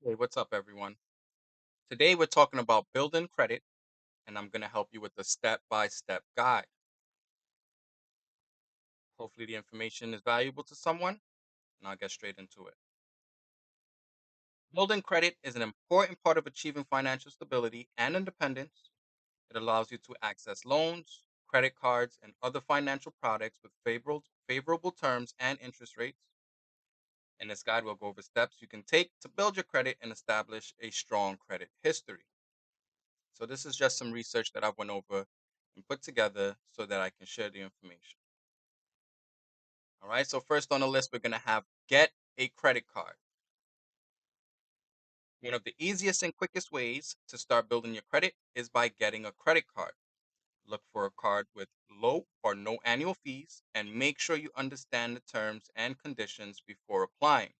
Hey, what's up, everyone? Today we're talking about building credit, and I'm going to help you with a step by step guide. Hopefully, the information is valuable to someone, and I'll get straight into it. Building credit is an important part of achieving financial stability and independence. It allows you to access loans, credit cards, and other financial products with favorable terms and interest rates. In this guide, we'll go over steps you can take to build your credit and establish a strong credit history. So this is just some research that I went over and put together so that I can share the information. All right. So first on the list, we're gonna have get a credit card. One of the easiest and quickest ways to start building your credit is by getting a credit card. Look for a card with low or no annual fees and make sure you understand the terms and conditions before applying.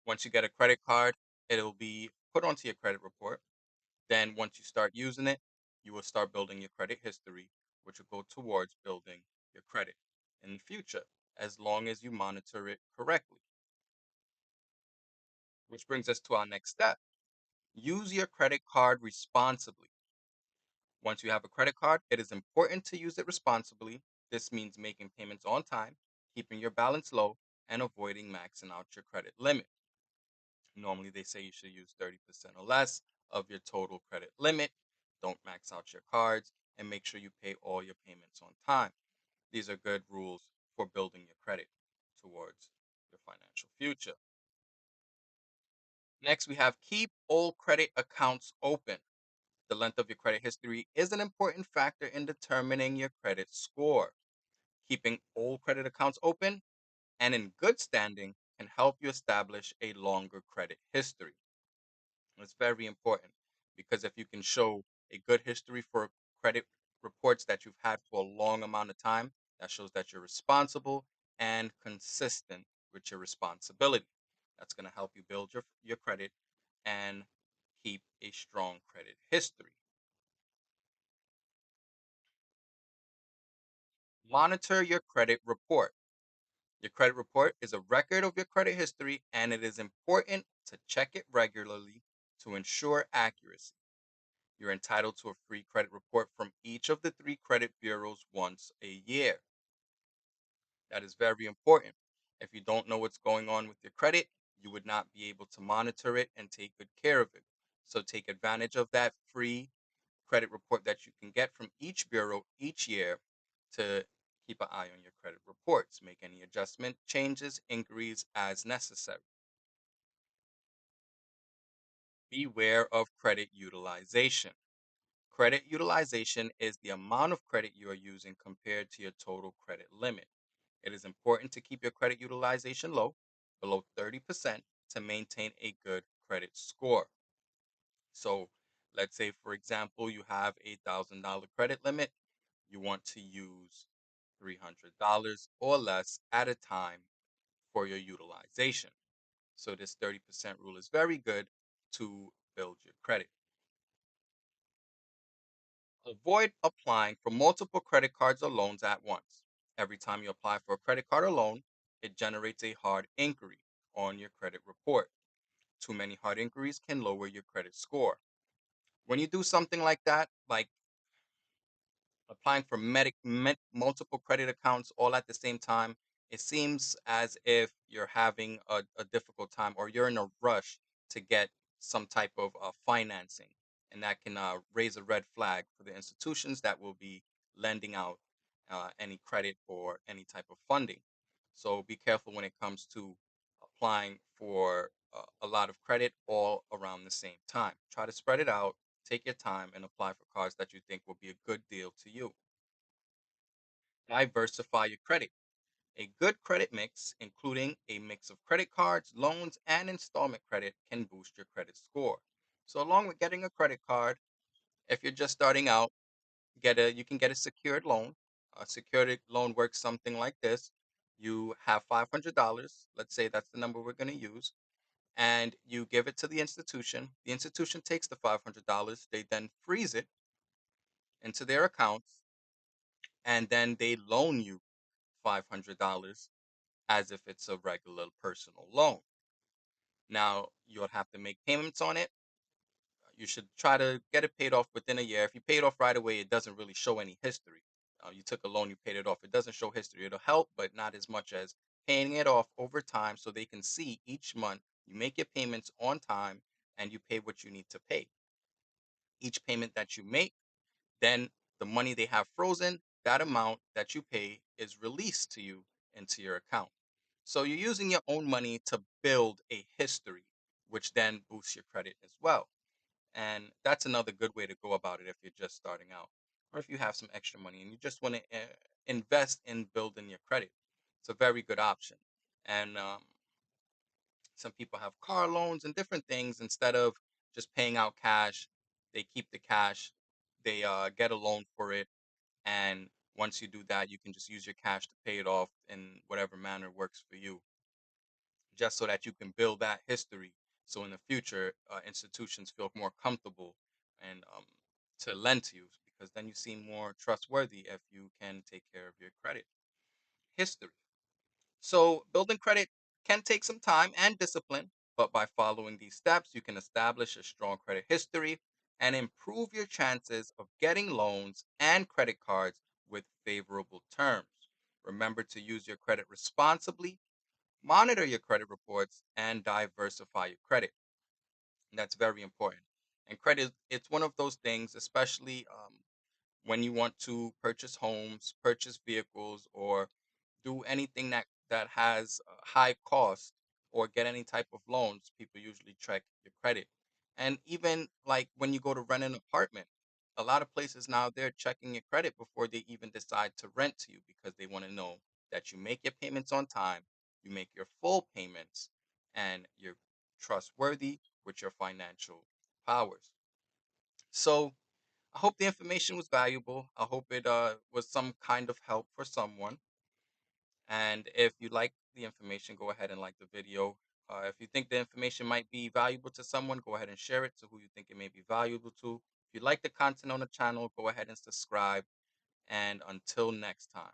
Once you get a credit card, it'll be put onto your credit report. Then, once you start using it, you will start building your credit history, which will go towards building your credit in the future, as long as you monitor it correctly. Which brings us to our next step. Use your credit card responsibly. Once you have a credit card, it is important to use it responsibly. This means making payments on time, keeping your balance low, and avoiding maxing out your credit limit. Normally, they say you should use 30% or less of your total credit limit. Don't max out your cards and make sure you pay all your payments on time. These are good rules for building your credit towards your financial future. Next, we have keep all credit accounts open. The length of your credit history is an important factor in determining your credit score. Keeping all credit accounts open and in good standing can help you establish a longer credit history. It's very important because if you can show a good history for credit reports that you've had for a long amount of time, that shows that you're responsible and consistent with your responsibility. That's going to help you build your credit and keep a strong credit history. Monitor your credit report. Your credit report is a record of your credit history, and it is important to check it regularly to ensure accuracy. You're entitled to a free credit report from each of the three credit bureaus once a year. That is very important. If you don't know what's going on with your credit, you would not be able to monitor it and take good care of it. So take advantage of that free credit report that you can get from each bureau each year to keep an eye on your credit reports, make any adjustment, changes, inquiries as necessary. Beware of credit utilization. Credit utilization is the amount of credit you are using compared to your total credit limit. It is important to keep your credit utilization low, below 30%, to maintain a good credit score. So, let's say, for example, you have a $1,000 credit limit. You want to use $300 or less at a time for your utilization. So, this 30% rule is very good to build your credit. Avoid applying for multiple credit cards or loans at once. Every time you apply for a credit card or loan, it generates a hard inquiry on your credit report. Too many hard inquiries can lower your credit score. When you do something like that, like applying for multiple credit accounts all at the same time, it seems as if you're having a difficult time or you're in a rush to get some type of financing. And that can raise a red flag for the institutions that will be lending out any credit or any type of funding. So be careful when it comes to applying for a lot of credit all around the same time. Try to spread it out, take your time, and apply for cards that you think will be a good deal to you. Diversify your credit. A good credit mix, including a mix of credit cards, loans, and installment credit, can boost your credit score. So, along with getting a credit card, if you're just starting out, you can get a secured loan. A secured loan works something like this: you have $500. Let's say that's the number we're going to use, and you give it to the institution. The institution takes the $500. They then freeze it into their accounts, and then they loan you $500 as if it's a regular personal loan. Now you'll have to make payments on it. You should try to get it paid off within a year. If you pay it off right away, it doesn't really show any history. You took a loan, you paid it off. It doesn't show history. It'll help, but not as much as paying it off over time so they can see each month you make your payments on time and you pay what you need to pay. Each payment that you make, then the money they have frozen, that amount that you pay is released to you into your account. So you're using your own money to build a history, which then boosts your credit as well. And that's another good way to go about it if you're just starting out, or if you have some extra money and you just want to invest in building your credit. It's a very good option. And some people have car loans and different things. Instead of just paying out cash, they keep the cash, they get a loan for it. And once you do that, you can just use your cash to pay it off in whatever manner works for you, just so that you can build that history. So in the future, institutions feel more comfortable and to lend to you, because then you seem more trustworthy if you can take care of your credit history. So building credit can take some time and discipline, but by following these steps, you can establish a strong credit history and improve your chances of getting loans and credit cards with favorable terms. Remember to use your credit responsibly, monitor your credit reports, and diversify your credit. That's very important. And credit, it's one of those things, especially when you want to purchase homes, purchase vehicles, or do anything that has a high cost, or get any type of loans, people usually check your credit. And even like when you go to rent an apartment, a lot of places now they're checking your credit before they even decide to rent to you, because they want to know that you make your payments on time, you make your full payments, and you're trustworthy with your financial powers. So I hope the information was valuable. I hope it was some kind of help for someone. And if you like the information, go ahead and like the video. If you think the information might be valuable to someone, go ahead and share it to who you think it may be valuable to. If you like the content on the channel, go ahead and subscribe. And until next time.